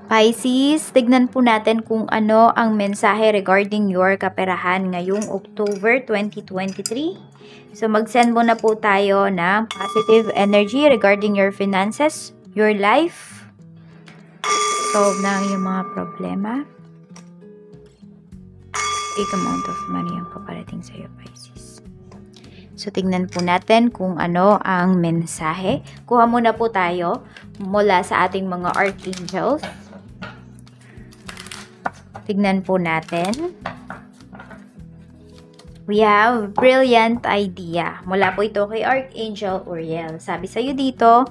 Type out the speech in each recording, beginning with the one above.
Pisces, tignan po natin kung ano ang mensahe regarding your kaperahan ngayong October 2023. So, mag-send muna po tayo ng positive energy regarding your finances, your life. Solve na yung mga problema. Big amount of money ang paparating sa iyo, Pisces. So, tignan po natin kung ano ang mensahe. Kuha muna po tayo mula sa ating mga archangels. Tignan po natin. We have brilliant idea. Mula po ito kay Archangel Uriel. Sabi sa'yo dito,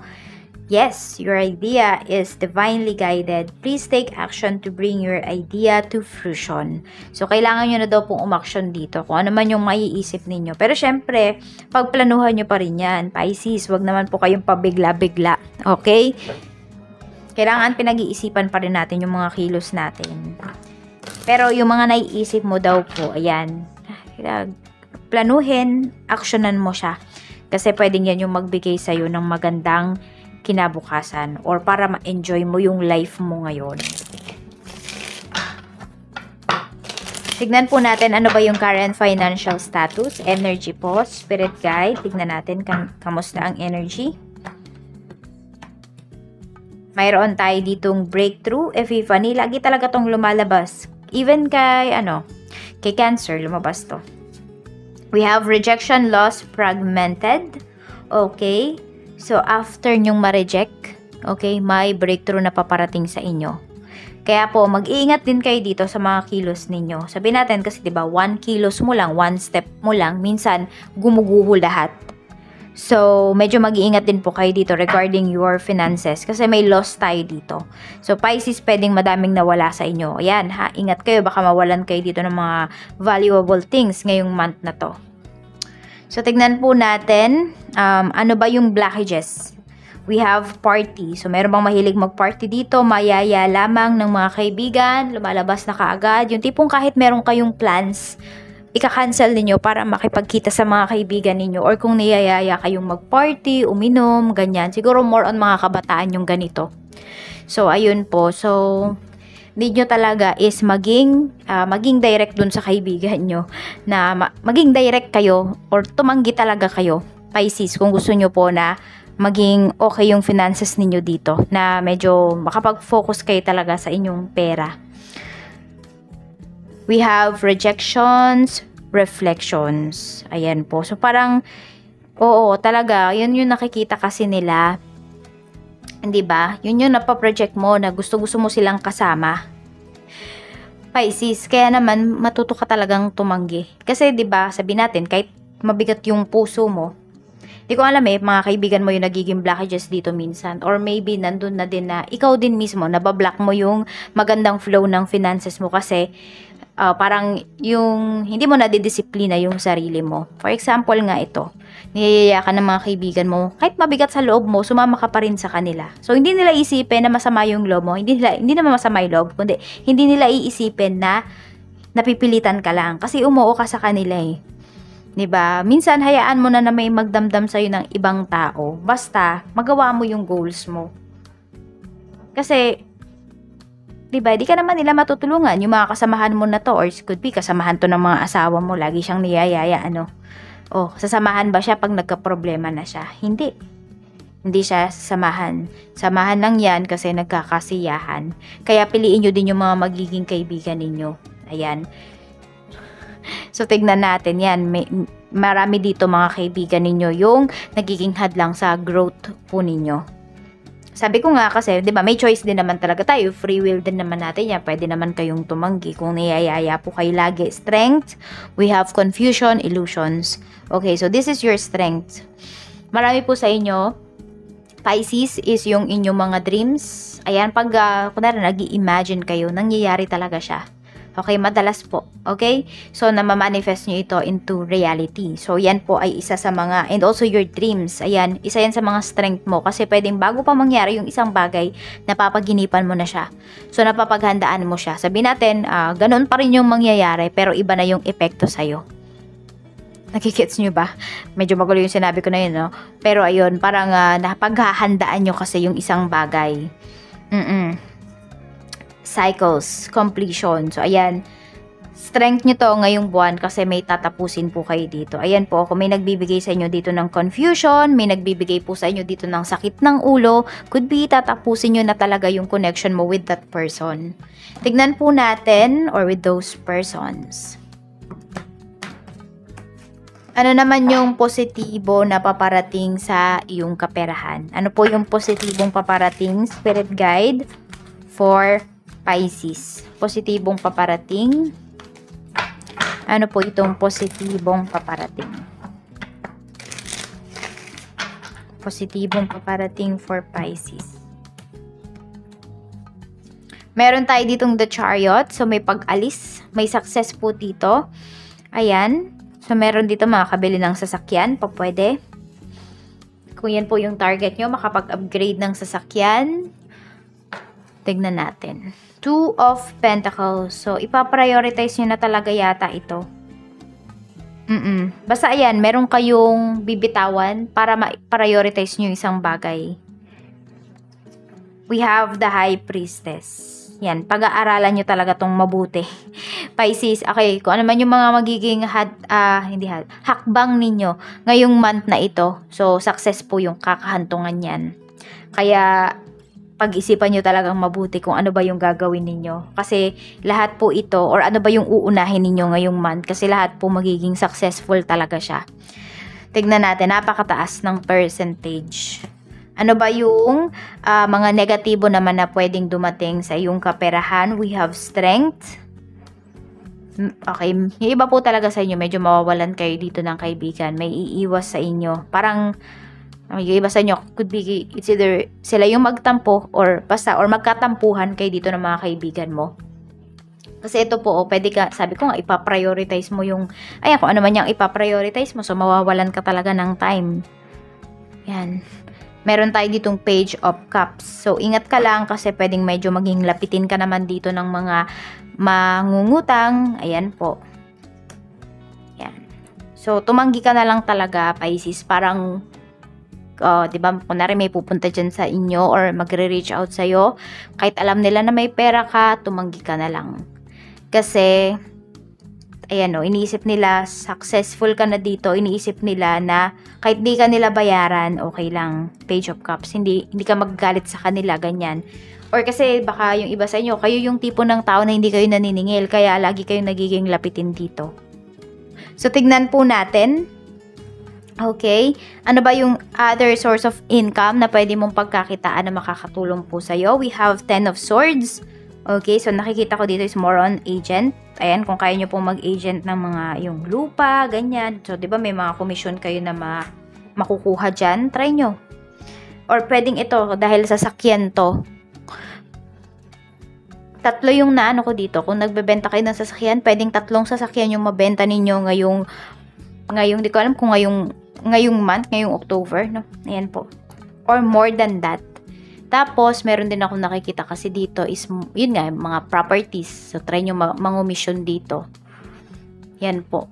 yes, your idea is divinely guided. Please take action to bring your idea to fruition. So, kailangan nyo na daw pong umaksyon dito kung ano man yung maiisip ninyo. Pero syempre, pagplanuhan nyo pa rin yan. Pisces, wag naman po kayong pabigla-bigla. Okay? Kailangan pinag-iisipan pa rin natin yung mga kilos natin. Pero yung mga naiisip mo daw po, ayan, planuhin, aksyonan mo siya. Kasi pwedeng yan yung magbigay sa'yo ng magandang kinabukasan or para ma-enjoy mo yung life mo ngayon. Tignan po natin ano ba yung current financial status, energy po, spirit guide. Tignan natin kamusta ang energy. Mayroon tayo ditong breakthrough, epiphany. Lagi talaga tong lumalabas. Even kay Cancer, lumabas to. We have rejection, loss, fragmented. Okay. So, after nyong ma-reject, okay, may breakthrough na paparating sa inyo. Kaya po, mag-iingat din kayo dito sa mga kilos ninyo. Sabihin natin kasi, diba, 1 kilos mo lang, 1 step mo lang, minsan, gumuguho lahat. So, medyo mag-iingat din po kayo dito regarding your finances kasi may loss tayo dito. So, Pisces, pwedeng madaming nawala sa inyo. Ayan, ha, ingat kayo, baka mawalan kayo dito ng mga valuable things ngayong month na to. So, tignan po natin, ano ba yung blockages? We have party. So, meron bang mahilig mag-party dito? Mayaya lamang ng mga kaibigan, lumalabas na kaagad. Yung tipong kahit meron kayong plans, ika-cancel ninyo para makipagkita sa mga kaibigan ninyo or kung niyayaya kayong mag-party, uminom, ganyan. Siguro more on mga kabataan yung ganito. So, ayun po. So, need nyo talaga is maging direct dun sa kaibigan nyo na maging direct kayo or tumanggi talaga kayo, Pisces, kung gusto nyo po na maging okay yung finances ninyo dito na medyo makapag-focus kayo talaga sa inyong pera. We have rejections, reflections. Ayan po. So, parang, oo, talaga, yun yung nakikita kasi nila. Hindi ba? Yun yung napaproject mo na gusto-gusto mo silang kasama. Pisces, kaya naman, matuto ka talagang tumanggi. Kasi, di ba, sabihin natin, kahit mabigat yung puso mo, di ko alam mga kaibigan mo yung nagiging blockages dito minsan. Or maybe, nandun na din na, ikaw din mismo, nabablock mo yung magandang flow ng finances mo kasi, parang yung hindi mo nadidisiplina yung sarili mo. For example nga ito, niyayaya ka ng mga kaibigan mo, kahit mabigat sa loob mo, sumama ka pa rin sa kanila. So, hindi nila isipin na masama yung loob mo. Hindi naman masama yung loob, kundi hindi nila iisipin na napipilitan ka lang. Kasi umuo ka sa kanila eh. 'Di ba? Minsan, hayaan mo na may magdamdam sa'yo ng ibang tao. Basta, magawa mo yung goals mo. Kasi, diba, di ka naman nila matutulungan. Yung mga kasamahan mo na to, or could be kasamahan to ng mga asawa mo, lagi siyang niyayaya, Oh, sasamahan ba siya pag nagka-problema na siya? Hindi. Hindi siya sasamahan. Samahan lang yan kasi nagkakasiyahan. Kaya piliin nyo din yung mga magiging kaibigan ninyo. Ayan. So, tignan natin yan. Marami dito mga kaibigan ninyo yung nagiging hadlang sa growth po ninyo. Sabi ko nga kasi, di ba, may choice din naman talaga tayo. Free will din naman natin yan. Pwede naman kayong tumanggi kung niyayaya po kayo lagi. Strength, we have confusion, illusions. Okay, so this is your strength. Marami po sa inyo, Pisces, is yung inyong mga dreams. Ayan, pag kunwari nag-i-imagine kayo, nangyayari talaga siya. Okay, madalas po. Okay? So, namamanifest nyo ito into reality. So, yan po ay isa sa mga, and also your dreams. Ayan, isa yan sa mga strength mo. Kasi pwedeng bago pa mangyari yung isang bagay, napapaginipan mo na siya. So, napapaghandaan mo siya. Sabihin natin, ganun pa rin yung mangyayari, pero iba na yung epekto sa'yo. Nakikits nyo ba? Medyo magulo yung sinabi ko na yun, no? Pero ayun, parang napaghahandaan nyo kasi yung isang bagay. cycles, completion. So, ayan. Strength nyo to ngayong buwan kasi may tatapusin po kayo dito. Ayan po, kung may nagbibigay sa inyo dito ng confusion, may nagbibigay po sa inyo dito ng sakit ng ulo, could be tatapusin nyo na talaga yung connection mo with that person. Tignan po natin, or with those persons. Ano naman yung positibo na paparating sa iyong kaperahan? Ano po yung positibong paparating, Spirit Guide, for Pisces? Positibong paparating. Ano po itong positibong paparating? Positibong paparating for Pisces. Meron tayo ditong The Chariot. So, may pag-alis. May success po dito. Ayan. So, meron dito makakabili ng sasakyan. Pwede. Kung yan po yung target nyo, makapag-upgrade ng sasakyan. Tignan natin. Two of Pentacles. So, ipaprioritize nyo na talaga yata ito. Basta ayan, meron kayong bibitawan para ma-prioritize nyo isang bagay. We have the High Priestess. Yan, pag-aaralan nyo talaga tong mabuti. Pisces, okay, kung ano man yung mga magiging hakbang ninyo ngayong month na ito. So, success po yung kakahantungan yan. Kaya, pag-isipan nyo talagang mabuti kung ano ba yung gagawin ninyo. Kasi lahat po ito, or ano ba yung uunahin ninyo ngayong month. Kasi lahat po magiging successful talaga siya. Tignan natin, napakataas ng percentage. Ano ba yung mga negatibo naman na pwedeng dumating sa iyong kaperahan? We have strength. Okay, yung iba po talaga sa inyo, medyo mawawalan kayo dito ng kaibigan. May iiwas sa inyo. Parang, yung iba sa inyo, could be, it's either sila yung magtampo or magkatampuhan kayo dito ng mga kaibigan mo. Kasi ito po, pwede ka, sabi ko nga, ipaprioritize mo yung, ayan, kung ano man yung ipaprioritize mo, so mawawalan ka talaga ng time. Yan. Meron tayo ditong Page of Cups. So, ingat ka lang kasi pwedeng medyo maging lapitin ka naman dito ng mga mangungutang. Ayan po. Yan. So, tumanggi ka na lang talaga, Pisces. Parang, diba, kunwari may pupunta dyan sa inyo or magre-reach out sa'yo, kahit alam nila na may pera ka, tumanggi ka na lang. Kasi, ayan o, iniisip nila, successful ka na dito, iniisip nila na kahit di ka nila bayaran, okay lang, Page of Cups, hindi ka magagalit sa kanila, ganyan. Or kasi baka yung iba sa inyo, kayo yung tipo ng tao na hindi kayo naniningil, kaya lagi kayong nagiging lapitin dito. So, tignan po natin. Okay, ano ba yung other source of income na pwede mong pagkakitaan na makakatulong po sa'yo? We have 10 of Swords. Okay, so nakikita ko dito is more on agent. Ayan, kung kaya nyo pong mag-agent ng mga yung lupa, ganyan. So, di ba may mga commission kayo na makukuha dyan? Try nyo. Or pwedeng ito, dahil sa sakyan to. Tatlo yung naano ko dito. Kung nagbebenta kayo ng sasakyan, pwedeng 3 sasakyan yung mabenta ninyo ngayong di ko alam kung ngayong month, ngayong October, no? Ayan po. Or more than that. Tapos, meron din ako nakikita kasi dito is, yun nga, mga properties. So, try nyo mangumission dito. Yan po.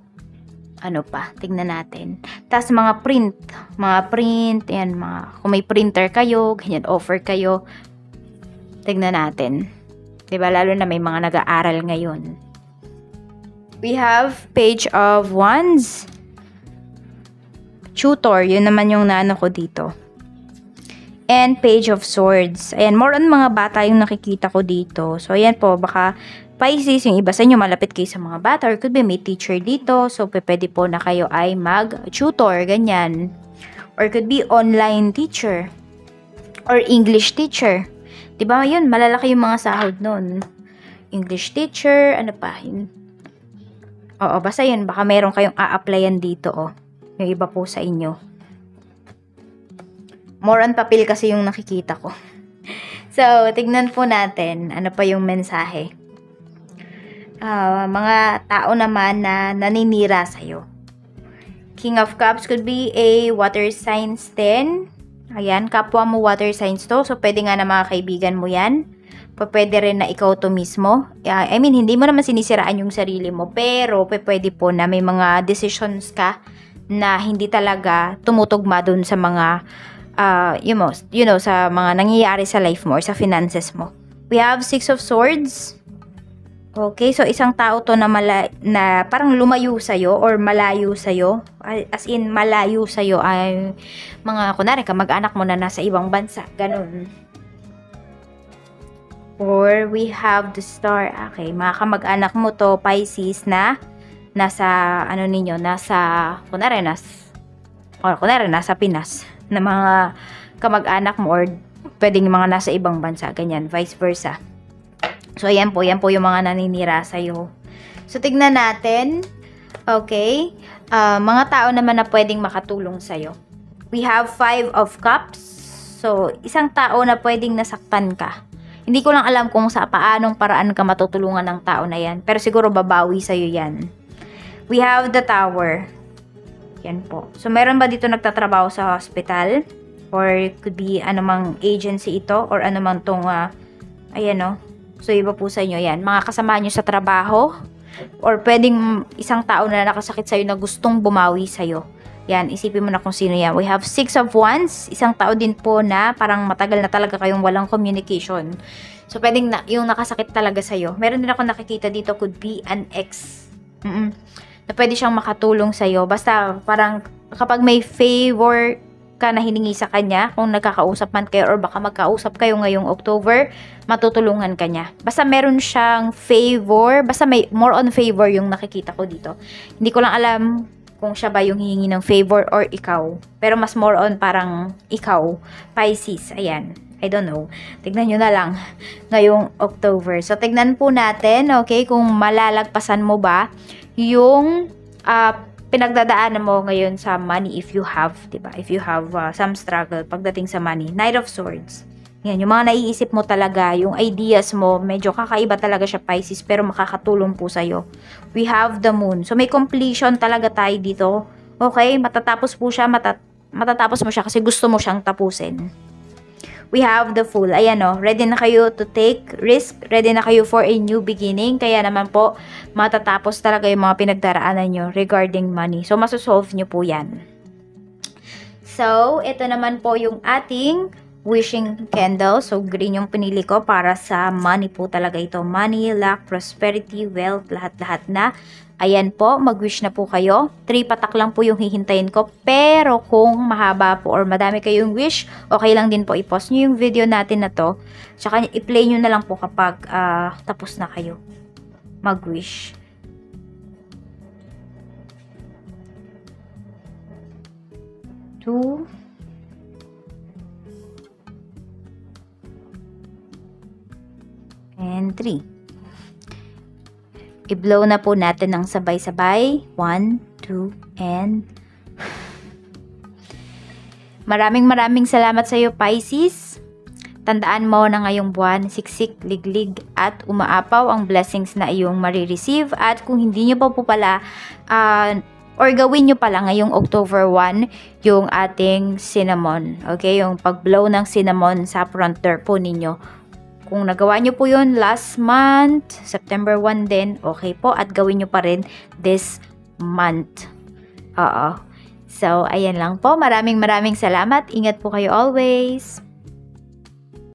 Ano pa? Tignan natin. Tapos, mga print. Yan, kung may printer kayo, ganyan, offer kayo. Tignan natin. Diba? Lalo na may mga nag-aaral ngayon. We have Page of Wands. Tutor, yun naman yung naano ko dito. And Page of Swords. Ayan, more on mga bata yung nakikita ko dito. So, ayan po, baka Pisces, yung iba sa inyo, malapit kayo sa mga bata. Or could be may teacher dito. So, pwede po na kayo ay mag-tutor, ganyan. Or could be online teacher. Or English teacher. Diba, yun, malalaki yung mga sahod nun. English teacher, ano pa, yun. Oo, basta yun, baka meron kayong a-applyan dito, yung iba po sa inyo. More on papel kasi yung nakikita ko. So, tignan po natin, ano pa yung mensahe. Mga tao naman na naninira sa'yo. King of Cups could be a water signs din. Ayan, kapwa mo water signs to. So, pwede nga na mga kaibigan mo yan. Pwede rin na ikaw to mismo. I mean, hindi mo naman sinisiraan yung sarili mo. Pero, pwede po na may mga decisions ka na hindi talaga tumutugma dun sa mga, sa mga nangyayari sa life mo or sa finances mo. We have Six of Swords. Okay, so isang tao to na, na parang lumayo sa'yo or malayo sa'yo. As in, malayo sa'yo ay mga, kunwari, kamag-anak mo na nasa ibang bansa. Ganun. Or we have the Star. Okay, mga kamag-anak mo to, Pisces, na nasa, ano ninyo, nasa, kunwari, nasa Pinas. Na mga kamag-anak mo or pwedeng mga nasa ibang bansa. Ganyan, vice versa. So, yan po yung mga naninira sa'yo. So, tignan natin. Okay. Mga tao naman na pwedeng makatulong sa'yo. We have 5 of Cups. So, isang tao na pwedeng nasaktan ka. Hindi ko lang alam kung sa paanong paraan ka matutulungan ng tao na yan. Pero siguro babawi sa'yo yan. We have the Tower. Yan po. So, meron ba dito nagtatrabaho sa hospital? Or it could be anumang agency ito or anumang tong, ayan o. So, iba po sa inyo yan. Mga kasama nyo sa trabaho or pwedeng isang tao na nakasakit sa'yo na gustong bumawi sa'yo. Yan, isipin mo na kung sino yan. We have 6 of Wands. Isang tao din po na parang matagal na talaga kayong walang communication. So, pwedeng yung nakasakit talaga sa'yo. Meron din ako nakikita dito, could be an ex. Na pwede siyang makatulong sa'yo. Basta parang kapag may favor ka na hiningi sa kanya, kung nagkakausap man kayo or baka magkausap kayo ngayong October, matutulungan ka niya. Basta meron siyang favor, basta may more on favor yung nakikita ko dito. Hindi ko lang alam kung siya ba yung hihingi ng favor or ikaw. Pero mas more on parang ikaw, Pisces. Ayan. I don't know. Tignan nyo na lang ngayong October. So, tignan po natin, okay, kung malalagpasan mo ba yung pinagdadaanan mo ngayon sa money if you have, diba? If you have some struggle pagdating sa money. Knight of Swords. Yan, yung mga naiisip mo talaga, yung ideas mo, medyo kakaiba talaga siya, Pisces, pero makakatulong po sa'yo. We have the Moon. So, may completion talaga tayo dito. Okay? Matatapos po siya, matatapos mo siya kasi gusto mo siyang tapusin. We have the Fool. Ayan o, ready na kayo to take risk. Ready na kayo for a new beginning. Kaya naman po, matatapos talaga yung mga pinagdaraanan nyo regarding money. So, masosolve nyo po yan. So, ito naman po yung ating wishing candle. So, green yung pinili ko para sa money po talaga ito. Money, luck, prosperity, wealth, lahat-lahat na. Ayan po, mag-wish na po kayo. 3 patak lang po yung hihintayin ko. Pero kung mahaba po or madami kayong wish, okay lang din po i-post nyo yung video natin na to. Tsaka i-play nyo na lang po kapag tapos na kayo mag-wish. Two. And 3. I-blow na po natin ng sabay-sabay. 1, 2, and maraming salamat sa iyo, Pisces. Tandaan mo na ngayong buwan, siksik, liglig, at umaapaw ang blessings na iyong marireceive. At kung hindi nyo pa po pala, or gawin nyo pala ngayong October 1, yung ating cinnamon. Okay, yung pag-blow ng cinnamon sa front door po ninyo. Kung nagawa nyo po yun last month, September 1 din, okay po. At gawin nyo pa rin this month. Oo. So, ayan lang po. Maraming salamat. Ingat po kayo always.